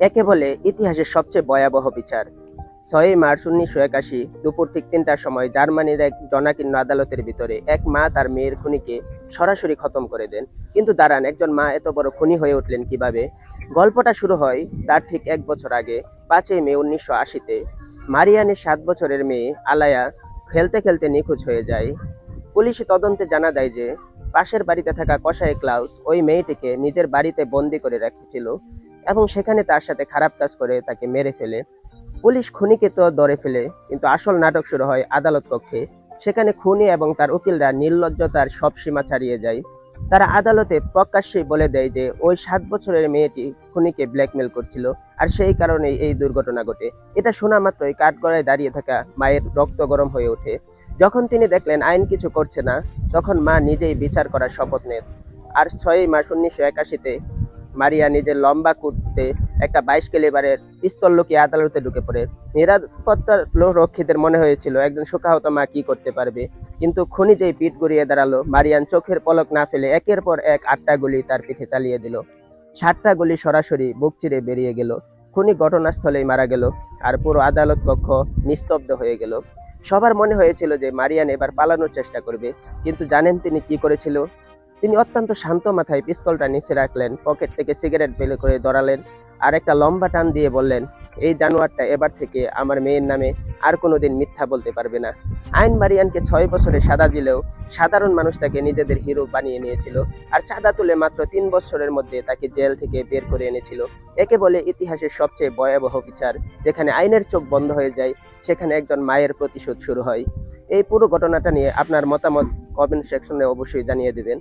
একে বলে ইতিহাসের সবচেয়ে ভয়াবহ বিচার। 6ই মার্চ 1981 দুপুর ঠিক 3টার সময় জার্মানির এক জনাকীর্ণ আদালতের ভিতরে এক মা তার মেয়ের খুনিকে সরাসরি খতম করে দেন। কিন্তু দাঁড়ান, একজন মা এত বড় খুনি হয়ে উঠলেন কিভাবে? গল্পটা শুরু হয় তার ঠিক 1 বছর আগে, 5ই মে 1980-তে। মারিয়ানের 7 বছরের মেয়ে আলায়া খেলতে খেলতে নিখোঁজ হয়ে যায়। পুলিশি তদন্তে জানা যায় যে পাশের বাড়িতে থাকা কসাই ক্লাউস ওই মেয়েটিকে নিজের বাড়িতে বন্দি করে রেখেছিল এবং সেখানে তার সাথে খারাপ কাজ করে তাকে মেরে ফেলে। পুলিশ খুনিকে তো ধরে ফেলে, কিন্তু আসল নাটক শুরু হয় আদালত কক্ষে। সেখানে খুনি এবং তার উকিলরা নির্লজ্জতার সব সীমা ছাড়িয়ে যায়। তারা আদালতে প্রকাশ্যেই বলে দেয় যে ওই 7 বছরের মেয়েটি খুনিকে ব্ল্যাকমেল করছিল, আর সেই কারণেই এই দুর্ঘটনা ঘটে। এটা শোনা মাত্রই কাঠগড়ায় দাঁড়িয়ে থাকা মায়ের রক্ত গরম হয়ে ওঠে। যখন তিনি দেখলেন আইন কিছু করছে না, তখন মা নিজেই বিচার করার শপথ নেন। আর 6ই মার্চ 1981-তে মারিয়া নিজের লম্বা কুর্তে একটা 22 ক্যালিবারের পিস্তল লুকিয়ে আদালতে ঢুকে পড়ে। নিরাপত্তার রক্ষীদের মনে হয়েছিল একজন শোকাহত মা কি করতে পারবে, কিন্তু খুনি যেই পিঠ গড়িয়ে দাঁড়ালো, মারিয়ান চোখের পলক না ফেলে একের পর এক 8টা গুলি তার পিঠে চালিয়ে দিল। 7টা গুলি সরাসরি বুক চিরে বেরিয়ে গেল। খুনি ঘটনাস্থলেই মারা গেল, আর পুরো আদালত কক্ষ নিস্তব্ধ হয়ে গেল। সবার মনে হয়েছিল যে মারিয়ান এবার পালানোর চেষ্টা করবে, কিন্তু জানেন তিনি কি করেছিল? তিনি অত্যন্ত শান্ত মাথায় পিস্তলটা নিচে রাখলেন, পকেট থেকে সিগারেট বের করে ধরালেন, আর একটা লম্বা টান দিয়ে বললেন, এই জানোয়ারটা এবার থেকে আমার মেয়ের নামে আর কোনোদিন মিথ্যা বলতে পারবে না। আইন মারিয়ানকে 6 বছরের সাদা দিলেও সাধারণ মানুষ তাকে নিজেদের হিরো বানিয়ে নিয়েছিল, আর চাঁদা তুলে মাত্র 3 বছরের মধ্যে তাকে জেল থেকে বের করে এনেছিল। একে বলে ইতিহাসের সবচেয়ে ভয়াবহ বিচার। যেখানে আইনের চোখ বন্ধ হয়ে যায়, সেখানে একজন মায়ের প্রতিশোধ শুরু হয়। এই পুরো ঘটনাটা নিয়ে আপনার মতামত কমেন্ট সেকশনে অবশ্যই জানিয়ে দিবেন।